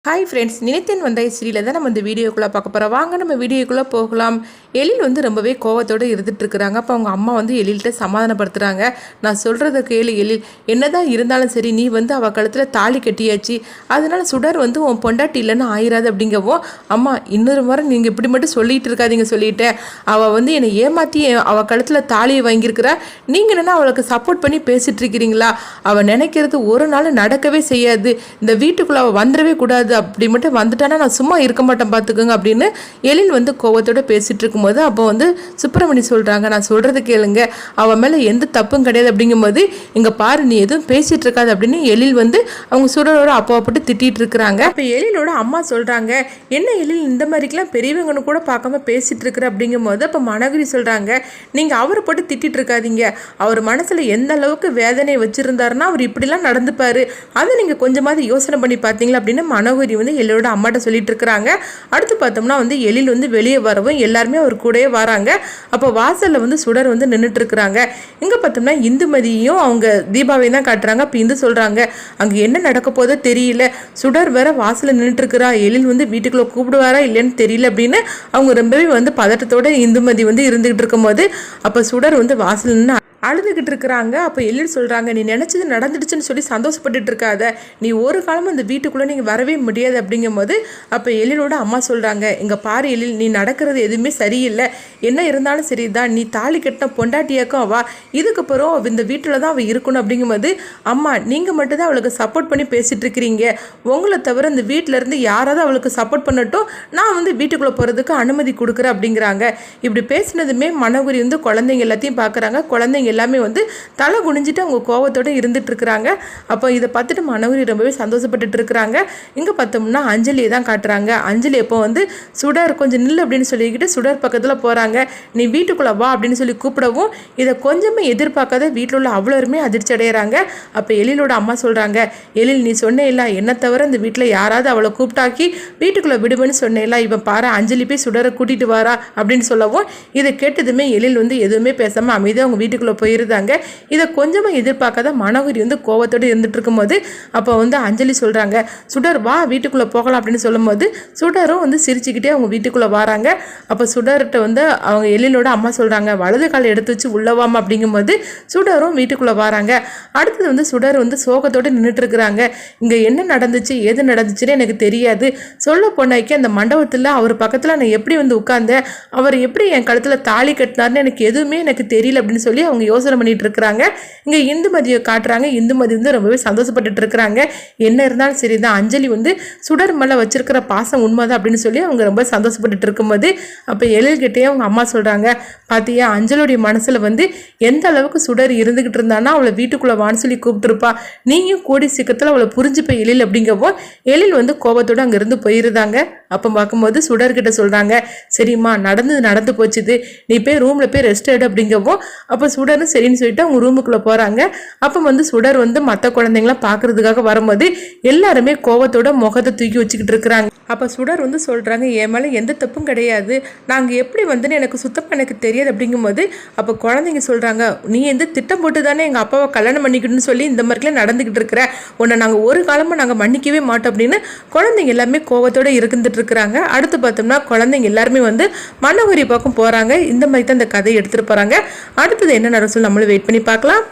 Hi friends, நினைத்தேன் வந்தாய் சீரியலில் தான் நம்ம இந்த வீடியோக்குள்ளே பார்க்க போகிறோம். வாங்க நம்ம வீடியோக்குள்ளே போகலாம். எழில் ரொம்பவே கோவத்தோடு இருந்துட்டு இருக்கிறாங்க. அப்போ அவங்க அம்மா எழில்கிட்ட சமாதானப்படுத்துகிறாங்க. நான் சொல்கிறத கேளு எழில், என்னதான் இருந்தாலும் சரி, நீ அவள் கழுத்தில் தாலி கட்டியாச்சு, அதனால் சுடர் உன் பொண்டாட்டி இல்லைன்னு ஆயிராது அப்படிங்கவும், அம்மா இன்னொரு முறை நீங்கள் இப்படி மட்டும் சொல்லிகிட்டு இருக்காதீங்க சொல்லிட்டேன். அவள் என்னை ஏமாற்றி அவள் கழுத்தில் தாலியை வாங்கியிருக்கிறா. நீங்கள் என்னென்னா அவளுக்கு சப்போர்ட் பண்ணி பேசிகிட்டு இருக்கிறீங்களா? அவள் நினைக்கிறது ஒரு நாள் நடக்கவே செய்யாது. இந்த வீட்டுக்குள்ளே அவள் வந்துடவே கூடாது, அப்படி மட்டும் வந்துட்டானா நான் சும்மா இருக்க மாட்டேன் பார்த்துக்குங்க அப்படின்னு எழில் கோவத்தோட பேசிட்டு இருக்கும்போது அப்போ சுப்பிரமணி சொல்றாங்க, நான் சொல்றது கேளுங்க, அவன் மேல எந்த தப்பும் கிடையாது அப்படிங்கும்போது, இங்க பாரு நீ எதுவும் பேசிட்டு இருக்காது அப்படின்னு எழில் அவங்க சுடரோட அப்பா போட்டு திட்டிட்டு இருக்கிறாங்க. அப்ப எழிலோட அம்மா சொல்றாங்க, என்ன எழில் இந்த மாதிரிக்கெல்லாம் பெரியவங்கன்னு கூட பார்க்காம பேசிட்டு இருக்கிற அப்படிங்கும்போது அப்ப மனோகரி சொல்றாங்க, நீங்க அவரை போட்டு திட்டிட்டு இருக்காதீங்க, அவர் மனசுல எந்த அளவுக்கு வேதனை வச்சிருந்தாருன்னா அவர் இப்படிலாம் நடந்துப்பாரு, அதை நீங்க கொஞ்சமாவது யோசனை பண்ணி பார்த்தீங்களா அப்படின்னு மனோகரி எழிலோட அம்மாட்ட சொல்லிட்டு இருக்கிறாங்க. அடுத்து பார்த்தோம்னா எழில் வெளியே வரவும் எல்லாருமே அவர் கூடயே வராங்க. அப்போ வாசல்ல சுடர் நின்றுட்டு இருக்கிறாங்க. இங்க பார்த்தோம்னா இந்துமதியும் அவங்க தீபாவையும் தான் காட்டுறாங்க. அப்போ இந்து சொல்றாங்க, அங்க என்ன நடக்க போதோ தெரியல, சுடர் வேற வாசல்ல நின்றுட்டு இருக்கிறா, எழில் வீட்டுக்குள்ள கூப்பிடுவாரா இல்லைன்னு தெரியல அப்படின்னு அவங்க ரொம்பவே பதட்டத்தோட இந்துமதி இருந்துகிட்டு இருக்கும்போது அப்போ சுடர் வாசல் நின்று அழுதுகிட்டு இருக்கிறாங்க. அப்போ எழில் சொல்கிறாங்க, நீ நினச்சது நடந்துடுச்சுன்னு சொல்லி சந்தோஷப்பட்டுட்டு இருக்காத, நீ ஒரு காலமும் அந்த வீட்டுக்குள்ளே நீங்கள் வரவே முடியாது அப்படிங்கும்போது அப்போ எழிலோட அம்மா சொல்கிறாங்க, இங்கே பாரு எழில், நீ நடக்கிறது எதுவுமே சரியில்லை, என்ன இருந்தாலும் சரிதான், நீ தாலி கட்டின பொண்டாட்டியாக்கும் அவா, இதுக்கப்புறம் இந்த வீட்டில் தான் அவள் இருக்கணும் அப்படிங்கும்போது, அம்மா நீங்கள் மட்டும்தான் அவளுக்கு சப்போர்ட் பண்ணி பேசிகிட்டு இருக்கிறீங்க, உங்களை தவிர இந்த வீட்டிலேருந்து யாராவது அவளுக்கு சப்போர்ட் பண்ணட்டும், நான் வீட்டுக்குள்ளே போகிறதுக்கு அனுமதி கொடுக்குறேன் அப்படிங்கிறாங்க. இப்படி பேசினதுமே மனோகரி குழந்தைங்க எல்லாத்தையும் பார்க்குறாங்க. குழந்தைங்க எல்லாமே தலை குனிஞ்சிட்டு அவங்க கோவத்தோடு இருந்துட்டு இருக்கிறாங்க. அப்போ இதை பார்த்துட்டு மனோகரி ரொம்பவே சந்தோஷப்பட்டுட்டு இருக்கிறாங்க. இங்கே பார்த்தோம்னா அஞ்சலியை தான் காட்டுறாங்க. அஞ்சலி எப்போ சுடர் கொஞ்சம் நில்லு அப்படின்னு சொல்லிக்கிட்டு சுடர் பக்கத்தில் போகிறாங்க. நீ வீட்டுக்குள்ளே வா அப்படின்னு சொல்லி கூப்பிடவும் இதை கொஞ்சமே எதிர்பார்க்காத வீட்டில் உள்ள அவ்வளோருமே அதிர்ச்சி அடைகிறாங்க. அப்போ எழிலோட அம்மா சொல்கிறாங்க, எழில் நீ சொன்னே இல்லை, என்ன தவிர இந்த வீட்டில் யாராவது அவளை கூப்பிட்டாக்கி வீட்டுக்குள்ளே விடுவேன்னு சொன்னேன், இவன் பாரு அஞ்சலி போய் சுடரை கூட்டிகிட்டு வாரா அப்படின்னு சொல்லவும் இதை கேட்டதுமே எழில் எதுவுமே பேசாமல் அமைதியாக அவங்க வீட்டுக்குள்ளே போயிருந்தாங்க. இதை கொஞ்சமாக எதிர்பார்க்காத மனோகரி கோவத்தோடு இருந்துட்டு இருக்கும்போது அப்போ அஞ்சலி சொல்கிறாங்க, சுடர் வா வீட்டுக்குள்ளே போகலாம் அப்படின்னு சொல்லும்போது சுடரும் சிரிச்சுக்கிட்டே அவங்க வீட்டுக்குள்ளே வராங்க. அப்போ சுடர்கிட்ட அவங்க எழிலோட அம்மா சொல்கிறாங்க, வலது காலை எடுத்து வச்சு உள்ளவாமா அப்படிங்கும்போது சுடரும் வீட்டுக்குள்ளே வராங்க. அடுத்தது சுடர் சோகத்தோடு நின்றுட்டு இருக்கிறாங்க. இங்கே என்ன நடந்துச்சு ஏது நடந்துச்சுன்னு எனக்கு தெரியாது, சொல்ல போனாக்கி அந்த மண்டபத்தில் அவர் பக்கத்தில் நான் எப்படி உட்கார்ந்தேன், அவர் எப்படி என் கழுத்தில் தாலி கட்டினார்னு எனக்கு தெரியல அப்படின்னு சொல்லி அவங்க யோசனை பண்ணிட்டு இருக்கிறாங்க. இங்க இந்துமதியை காட்டுறாங்க. இந்துமதி ரொம்பவே சந்தோஷப்பட்டுட்டு இருக்கிறாங்க. என்ன இருந்தாலும் சரிதான், அஞ்சலி சுடர் மேல வச்சிருக்கிற பாசம் உண்மைதான் அப்படின்னு சொல்லி அவங்க ரொம்ப சந்தோஷப்பட்டுட்டு இருக்கும்போது அப்ப எழில்கிட்டே அவங்க அம்மா சொல்றாங்க, பாத்தியா அஞ்சலியுடைய மனசுல எந்த அளவுக்கு சுடர் இருந்துகிட்டு இருந்தானா அவளை வீட்டுக்குள்ள வான்னு சொல்லி கூப்பிட்டுருப்பா, நீயும் கூடி சீக்கிரத்துல அவளை புரிஞ்சுப்ப எழில் அப்படிங்கப்போ எழில் கோபத்தோடு அங்க இருந்து போயிருந்தாங்க. அப்போ பார்க்கும்போது சுடர்கிட்ட சொல்றாங்க, சரிம்மா நடந்து போச்சுது, நீ போய் ரூம்ல போய் ரெஸ்ட் எடு அப்படிங்கப்போ அப்போ சுடர்னு சரின்னு சொல்லிட்டு அவங்க ரூமுக்குள்ளே போகிறாங்க. அப்போ சுடர் மற்ற குழந்தைங்களாம் பார்க்கறதுக்காக வரும்போது எல்லாருமே கோவத்தோட முகத்தை தூக்கி வச்சுக்கிட்டு இருக்கிறாங்க. அப்போ சுடர் சொல்கிறாங்க, என் மேலே எந்த தப்பும் கிடையாது, நாங்கள் எப்படி எனக்கு சுத்தமாக எனக்கு தெரியாது அப்படிங்கும்போது அப்போ குழந்தைங்க சொல்கிறாங்க, நீ திட்டம் போட்டு தானே எங்கள் அப்பாவை கல்யாணம் பண்ணிக்கணும்னு சொல்லி இந்த மாதிரிலாம் நடந்துக்கிட்டு இருக்கிற, உன்னை நாங்கள் ஒரு காலமாக நாங்கள் மன்னிக்கவே மாட்டோம் அப்படின்னு குழந்தைங்க எல்லாமே கோவத்தோடு இருந்துட்டு இருக்கிறாங்க. அடுத்து பார்த்தோம்னா குழந்தைங்க எல்லாருமே மனோகரி பக்கம் போகிறாங்க. இந்த மாதிரி தான் இந்த கதையை எடுத்துகிட்டு போகிறாங்க. அடுத்தது என்ன நடக்கும் சொல்லி நம்மளும் வெயிட் பண்ணி பார்க்கலாம்.